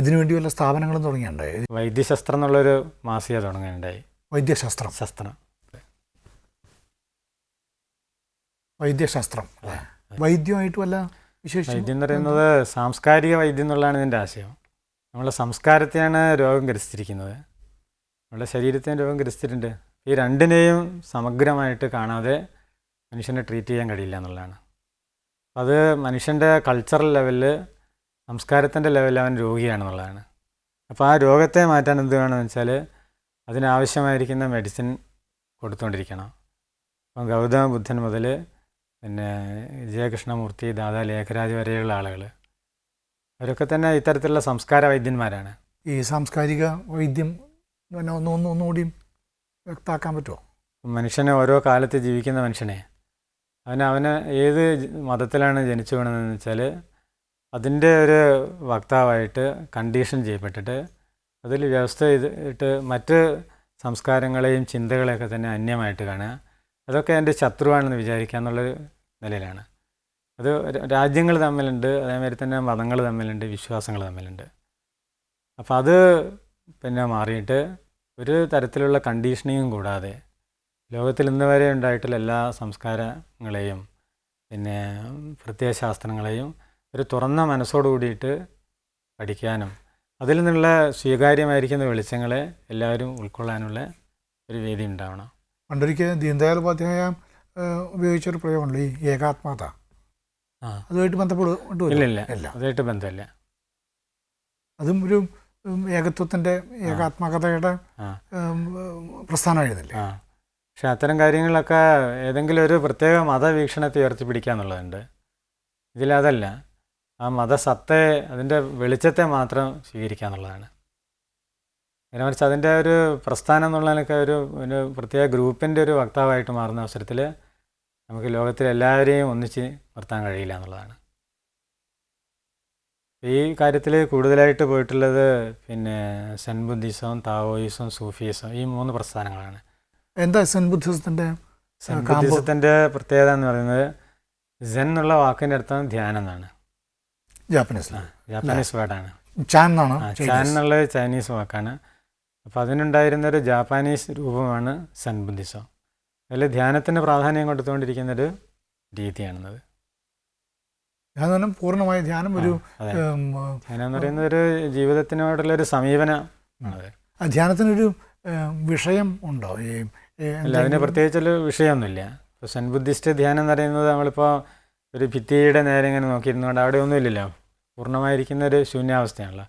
ഇതിനു വേണ്ടി വല്ല സ്ഥാപനങ്ങളും തുടങ്ങിയുണ്ടായി? വൈദ്യശാസ്ത്രം എന്നുള്ളൊരു മാസിക തുടങ്ങാനുണ്ടായി. വൈദ്യശാസ്ത്രം വൈദ്യമായിട്ട് വല്ല വിശേഷം? വൈദ്യം എന്ന് പറയുന്നത് സാംസ്കാരിക വൈദ്യം എന്നുള്ളതാണ് ഇതിൻ്റെ ആശയം. നമ്മളെ സംസ്കാരത്തെയാണ് രോഗം ഗ്രസിച്ചിരിക്കുന്നത്, നമ്മുടെ ശരീരത്തെയും രോഗം ഗ്രസിച്ചിട്ടുണ്ട്. ഈ രണ്ടിനെയും സമഗ്രമായിട്ട് കാണാതെ മനുഷ്യനെ ട്രീറ്റ് ചെയ്യാൻ കഴിയില്ല എന്നുള്ളതാണ്. അത് മനുഷ്യൻ്റെ കൾച്ചറൽ ലെവലിൽ, സംസ്കാരത്തിൻ്റെ ലെവലിൽ അവൻ രോഗിയാണെന്നുള്ളതാണ്. അപ്പോൾ ആ രോഗത്തെ മാറ്റാൻ എന്ത് വേണമെന്ന് വെച്ചാൽ അതിനാവശ്യമായിരിക്കുന്ന മെഡിസിൻ കൊടുത്തുകൊണ്ടിരിക്കണം. അപ്പം ഗൗതമ ബുദ്ധൻ മുതൽ പിന്നെ വിജയകൃഷ്ണമൂർത്തി, ദാദാ ലേഖരാജ് വരെയുള്ള ആളുകൾ, അവരൊക്കെ തന്നെ ഇത്തരത്തിലുള്ള സംസ്കാര വൈദ്യന്മാരാണ്. ഈ സാംസ്കാരിക വൈദ്യം ഒന്നുകൂടി വ്യക്തമാക്കാൻ പറ്റുമോ? മനുഷ്യനെ ഓരോ കാലത്ത് ജീവിക്കുന്ന മനുഷ്യനെ അവന് ഏത് മതത്തിലാണ് ജനിച്ചു വീണതെന്ന് വെച്ചാൽ അതിൻ്റെ ഒരു വക്താവായിട്ട് കണ്ടീഷൻ ചെയ്യപ്പെട്ടിട്ട് അതിൽ വ്യവസ്ഥ ചെയ്തിട്ട് മറ്റ് സംസ്കാരങ്ങളെയും ചിന്തകളെയൊക്കെ തന്നെ അന്യമായിട്ട് കാണുക, അതൊക്കെ എൻ്റെ ശത്രുവാണെന്ന് വിചാരിക്കുക എന്നുള്ളൊരു നിലയിലാണ്. അത് രാജ്യങ്ങൾ തമ്മിലുണ്ട്, അതേമാതിരി തന്നെ മതങ്ങൾ തമ്മിലുണ്ട്, വിശ്വാസങ്ങൾ തമ്മിലുണ്ട്. അപ്പോൾ അത് പിന്നെ മാറിയിട്ട് ഒരു തരത്തിലുള്ള കണ്ടീഷനിങ്ങും കൂടാതെ ലോകത്തിൽ ഇന്ന് വരെ ഉണ്ടായിട്ടുള്ള എല്ലാ സംസ്കാരങ്ങളെയും പിന്നെ പ്രത്യയശാസ്ത്രങ്ങളെയും ഒരു തുറന്ന മനസ്സോടു കൂടിയിട്ട് പഠിക്കാനും അതിൽ നിന്നുള്ള സ്വീകാര്യമായിരിക്കുന്ന വെളിച്ചങ്ങളെ എല്ലാവരും ഉൾക്കൊള്ളാനുള്ള ഒരു വേദി ഉണ്ടാവണം. പണ്ടൊരിക്കൽ ദീൻദയാൽ ഉപാധ്യായ ഉപയോഗിച്ചൊരു പ്രയോഗമുണ്ട്, ഈ ഏകാത്മകത. അതുമായിട്ട് ബന്ധപ്പെടും? ഇല്ല, അതുമായിട്ട് ബന്ധമില്ല. അതും ഒരു ഏകത്വത്തിൻ്റെ, ഏകാത്മകതയുടെ പ്രസ്ഥാനമായിരുന്നില്ലേ? പക്ഷെ അത്തരം കാര്യങ്ങളിലൊക്കെ ഏതെങ്കിലും ഒരു പ്രത്യേക മതവീക്ഷണത്തെ ഉയർത്തിപ്പിടിക്കുക എന്നുള്ളതുണ്ട്. ഇതിലതല്ല, ആ മതസത്തെ, അതിൻ്റെ വെളിച്ചത്തെ മാത്രം സ്വീകരിക്കുക എന്നുള്ളതാണ്. അതിനെ മറിച്ച് അതിൻ്റെ ഒരു പ്രസ്ഥാനം എന്നുള്ളതിനൊക്കെ ഒരു പ്രത്യേക ഗ്രൂപ്പിൻ്റെ ഒരു വക്താവായിട്ട് മാറുന്ന അവസരത്തിൽ നമുക്ക് ലോകത്തിലെ എല്ലാവരെയും ഒന്നിച്ച് നിർത്താൻ കഴിയില്ല എന്നുള്ളതാണ്. ഈ കാര്യത്തിൽ കൂടുതലായിട്ട് പോയിട്ടുള്ളത് പിന്നെ സെൻ ബുദ്ധിസം, താവോയിസം, സൂഫിസം, ഈ 3 പ്രസ്ഥാനങ്ങളാണ്. എന്താ സെൻ ബുദ്ധിസത്തിൻ്റെ? സെൻ ബുദ്ധിസത്തിൻ്റെ പ്രത്യേകത എന്ന് പറയുന്നത് സെൻ എന്നുള്ള വാക്കിൻ്റെ അർത്ഥം ധ്യാനം എന്നാണ്. ജാപ്പനീസ് വേർഡാണ്. ചാൻ എന്നുള്ളത് ചൈനീസ് വാക്കാണ്. അപ്പോൾ അതിനുണ്ടായിരുന്നൊരു ജാപ്പാനീസ് രൂപമാണ് സെൻ ബുദ്ധിസം. അതിൽ ധ്യാനത്തിന് പ്രാധാന്യം കൊടുത്തുകൊണ്ടിരിക്കുന്നൊരു രീതിയാണെന്നത്. പൂർണ്ണമായ ധ്യാനം, ഒരു ധ്യാനം എന്ന് പറയുന്നത് ഒരു ജീവിതത്തിനോടുള്ളൊരു സമീപനം ആണത്. ധ്യാനത്തിനൊരു വിഷയം ഉണ്ടോ? അല്ല, അതിന് പ്രത്യേകിച്ചൊരു വിഷയമൊന്നുമില്ല. ഇപ്പോൾ സെൻ ബുദ്ധിസ്റ്റ് ധ്യാനം എന്ന് പറയുന്നത് നമ്മളിപ്പോൾ ഒരു ഭിത്തിയുടെ നേരെ ഇങ്ങനെ നോക്കിയിരുന്നുകൊണ്ട് അവിടെ ഒന്നുമില്ലല്ലോ, പൂർണ്ണമായിരിക്കുന്ന ഒരു ശൂന്യാവസ്ഥയാണല്ലോ.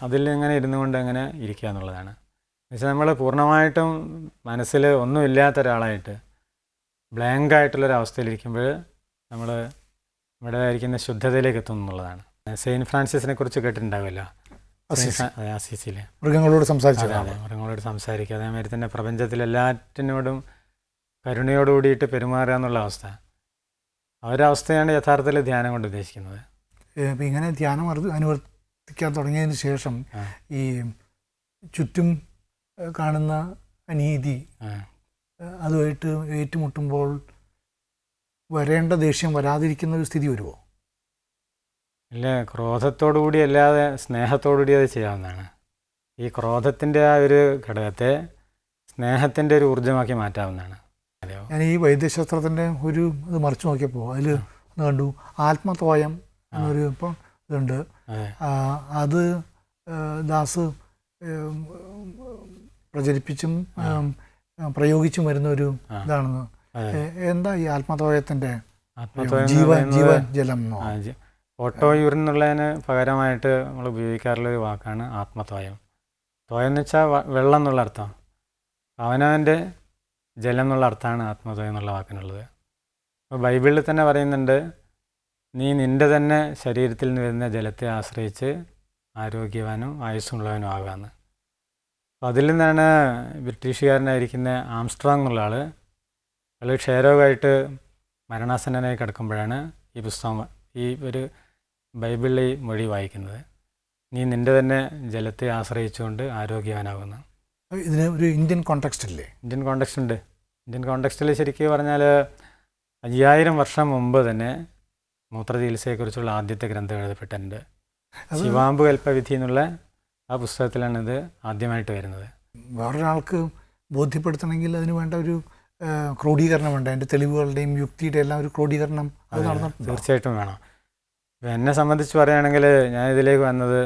അതിൽ ഇങ്ങനെ ഇരുന്നു കൊണ്ട് അങ്ങനെ ഇരിക്കുക എന്നുള്ളതാണ്. എന്നുവെച്ചാൽ നമ്മൾ പൂർണ്ണമായിട്ടും മനസ്സിൽ ഒന്നുമില്ലാത്ത ഒരാളായിട്ട് ബ്ലാങ്ക് ആയിട്ടുള്ളൊരവസ്ഥയിലിരിക്കുമ്പോൾ നമ്മൾ നമ്മുടെ ഇരിക്കുന്ന ശുദ്ധതയിലേക്ക് എത്തും എന്നുള്ളതാണ്. സെയിൻറ്റ് ഫ്രാൻസിസിനെ കുറിച്ച് കേട്ടിട്ടുണ്ടാവുമല്ലോ, അസീസിയിൽ മൃഗങ്ങളോട് സംസാരിക്കുക. അതെ, മൃഗങ്ങളോട് സംസാരിക്കുക. അതേമാതിരി തന്നെ പ്രപഞ്ചത്തിലെല്ലാറ്റിനോടും കരുണയോട് കൂടിയിട്ട് പെരുമാറുക എന്നുള്ള അവസ്ഥ, ആ ഒരവസ്ഥയാണ് യഥാർത്ഥത്തിൽ ധ്യാനം കൊണ്ട് ഉദ്ദേശിക്കുന്നത്. ഇങ്ങനെ ധ്യാനം അനുവർത്തിക്കാൻ തുടങ്ങിയതിന് ശേഷം ഈ ചുറ്റും കാണുന്ന അനീതി അതുമായിട്ട് ഏറ്റുമുട്ടുമ്പോൾ വരേണ്ട ദേഷ്യം വരാതിരിക്കുന്ന ഒരു സ്ഥിതി വരുമോ? ഇല്ല, ക്രോധത്തോടു കൂടി അല്ലാതെ സ്നേഹത്തോടു കൂടി അത് ചെയ്യാവുന്നതാണ്. ഈ ക്രോധത്തിൻ്റെ ആ ഒരു ഘടകത്തെ സ്നേഹത്തിൻ്റെ ഒരു ഊർജ്ജമാക്കി മാറ്റാവുന്നതാണ്. ഞാൻ ഈ വൈദ്യശാസ്ത്രത്തിൻ്റെ ഒരു ഇത് മറിച്ച് നോക്കിയപ്പോൾ അതിൽ ഒന്ന് കണ്ടു, ആത്മതോയം എന്നൊരു ഇപ്പം ഇതുണ്ട്. അത് ദാസ് പ്രചരിപ്പിച്ചും പ്രയോഗിച്ചും വരുന്ന ഒരു ഇതാണെന്ന്. എന്താ ഈ ആത്മതോയത്തിൻ്റെ? ജീവജലം, ഓട്ടോ യൂറിൻ എന്നുള്ളതിന് പകരമായിട്ട് നമ്മൾ ഉപയോഗിക്കാറുള്ളൊരു വാക്കാണ് ആത്മതോയം. തോയം എന്ന് വെച്ചാൽ വെള്ളം എന്നുള്ള അർത്ഥം, അവനവൻ്റെ ജലം എന്നുള്ള അർത്ഥമാണ് ആത്മതോയം എന്നുള്ള വാക്കിനുള്ളത്. അപ്പോൾ ബൈബിളിൽ തന്നെ പറയുന്നുണ്ട്, നീ നിൻ്റെ തന്നെ ശരീരത്തിൽ നിന്ന് വരുന്ന ജലത്തെ ആശ്രയിച്ച് ആരോഗ്യവാനും ആയുസ്സുള്ളവനും ആകാമെന്ന്. അപ്പോൾ അതിൽ നിന്നാണ് ബ്രിട്ടീഷുകാരനായിരിക്കുന്ന ആംസ്ട്രോങ് എന്നുള്ള ആൾ ക്ഷയരോഗമായിട്ട് മരണാസന്നനായി കിടക്കുമ്പോഴാണ് ഈ പുസ്തകം, ഈ ഒരു ബൈബിളിലെ മൊഴി വായിക്കുന്നത്. നീ നിൻ്റെ തന്നെ ജലത്തെ ആശ്രയിച്ചുകൊണ്ട് ആരോഗ്യവാനാകുന്നു. ഇതിന് ഒരു ഇന്ത്യൻ കോണ്ടെക്സ്റ്റ് ഇല്ലേ? ഇന്ത്യൻ കോണ്ടെക്സ്റ്റ് ഉണ്ട്. ഇന്ത്യൻ കോണ്ടെക്സ്റ്റിൽ ശരിക്കും പറഞ്ഞാൽ 5000 വർഷം മുമ്പ് തന്നെ മൂത്രചികിത്സയെക്കുറിച്ചുള്ള ആദ്യത്തെ ഗ്രന്ഥം എഴുതപ്പെട്ടിട്ടുണ്ട്. ശിവാമ്പ് കൽപ്പവിധി എന്നുള്ള ആ പുസ്തകത്തിലാണ് ഇത് ആദ്യമായിട്ട് വരുന്നത്. വേറൊരാൾക്ക് ബോധ്യപ്പെടുത്തണമെങ്കിൽ അതിന് വേണ്ട ഒരു ക്രോഡീകരണം വേണ്ട, അതിൻ്റെ തെളിവുകളുടെയും യുക്തിയുടെ എല്ലാം ഒരു ക്രോഡീകരണം അത് നടന്നിട്ടുണ്ട്. തീർച്ചയായിട്ടും വേണം. ഇപ്പം എന്നെ സംബന്ധിച്ച് പറയുകയാണെങ്കിൽ ഞാൻ ഇതിലേക്ക് വന്നത്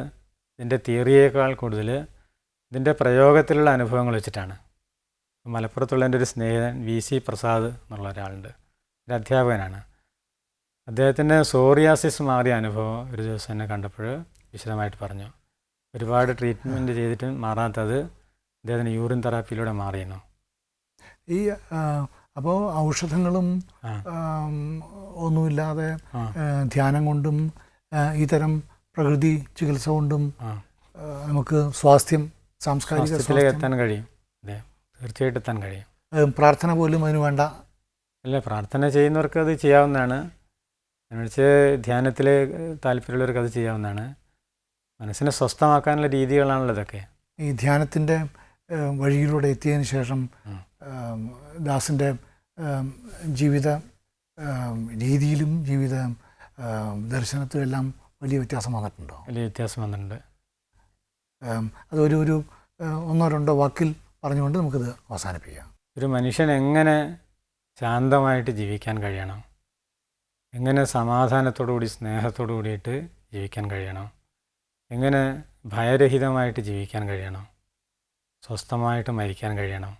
ഇതിൻ്റെ തിയറിയേക്കാൾ കൂടുതൽ ഇതിൻ്റെ പ്രയോഗത്തിലുള്ള അനുഭവങ്ങൾ വെച്ചിട്ടാണ്. മലപ്പുറത്തുള്ള എൻ്റെ ഒരു സ്നേഹിതൻ VC പ്രസാദ് എന്നുള്ള ഒരാളുണ്ട്, ഒരു അധ്യാപകനാണ്. അദ്ദേഹത്തിൻ്റെ സോറിയാസിസ് മാറിയ അനുഭവം ഒരു ദിവസം എന്നെ കണ്ടപ്പോൾ വിശദമായിട്ട് പറഞ്ഞു. ഒരുപാട് ട്രീറ്റ്മെൻറ്റ് ചെയ്തിട്ടും മാറാത്തത് അദ്ദേഹത്തിന് യൂറിൻ തെറാപ്പിയിലൂടെ മാറിയെന്നു. ഈ അപ്പോൾ ഔഷധങ്ങളും ഒന്നുമില്ലാതെ ധ്യാനം കൊണ്ടും ഇത്തരം പ്രകൃതി ചികിത്സ കൊണ്ടും നമുക്ക് സ്വാസ്ഥ്യം, സാംസ്കാരികത്തിലേക്ക് എത്താൻ കഴിയും. അതെ, തീർച്ചയായിട്ടും എത്താൻ കഴിയും. പ്രാർത്ഥന പോലും അതിന് വേണ്ട. അല്ല, പ്രാർത്ഥന ചെയ്യുന്നവർക്ക് അത് ചെയ്യാവുന്നതാണ്. എന്നുവെച്ച് ധ്യാനത്തിൽ താല്പര്യമുള്ളവർക്ക് അത് ചെയ്യാവുന്നതാണ്. മനസ്സിനെ സ്വസ്ഥമാക്കാനുള്ള രീതികളാണല്ലോ ഇതൊക്കെ. ഈ ധ്യാനത്തിൻ്റെ വഴിയിലൂടെ എത്തിയതിന് ശേഷം ദാസിൻ്റെ ജീവിത രീതിയിലും ജീവിത ദർശനത്തിലും എല്ലാം വലിയ വ്യത്യാസം വന്നിട്ടുണ്ടോ? വലിയ വ്യത്യാസം വന്നിട്ടുണ്ട്. അതൊരു ഒരു ഒന്നോ രണ്ടോ വാക്കിൽ പറഞ്ഞുകൊണ്ട് നമുക്കിത് അവസാനിപ്പിക്കാം. ഒരു മനുഷ്യൻ എങ്ങനെ ശാന്തമായിട്ട് ജീവിക്കാൻ കഴിയണം, എങ്ങനെ സമാധാനത്തോടു കൂടി സ്നേഹത്തോടു കൂടിയിട്ട് ജീവിക്കാൻ കഴിയണം, എങ്ങനെ ഭയരഹിതമായിട്ട് ജീവിക്കാൻ കഴിയണം, സ്വസ്ഥമായിട്ട് മരിക്കാൻ കഴിയണം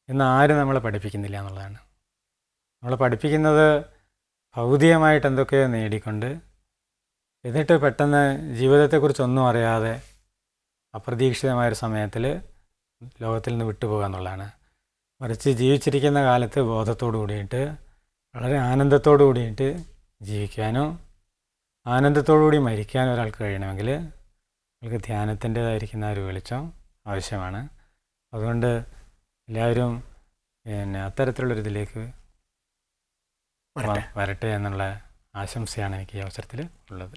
എന്ന് ആരും നമ്മളെ പഠിപ്പിക്കുന്നില്ല എന്നുള്ളതാണ്. നമ്മളെ പഠിപ്പിക്കുന്നത് ഭൗതികമായിട്ട് എന്തൊക്കെയോ നേടിക്കൊണ്ട് എന്നിട്ട് പെട്ടെന്ന് ജീവിതത്തെക്കുറിച്ചൊന്നും അറിയാതെ അപ്രതീക്ഷിതമായൊരു സമയത്തിൽ ലോകത്തിൽ നിന്ന് വിട്ടുപോകുക എന്നുള്ളതാണ്. മറിച്ച് ജീവിച്ചിരിക്കുന്ന കാലത്ത് ബോധത്തോടു കൂടിയിട്ട് വളരെ ആനന്ദത്തോടു കൂടിയിട്ട് ജീവിക്കാനോ ആനന്ദത്തോടു കൂടി മരിക്കാനോ ഒരാൾക്ക് കഴിയണമെങ്കിൽ അവർക്ക് ധ്യാനത്തിൻ്റേതായിരിക്കുന്ന ഒരു വെളിച്ചം ആവശ്യമാണ്. അതുകൊണ്ട് എല്ലാവരും അത്തരത്തിലുള്ളൊരിതിലേക്ക് വരട്ടെ എന്നുള്ള ആശംസയാണ് എനിക്ക് ഈ അവസരത്തിൽ ഉള്ളത്.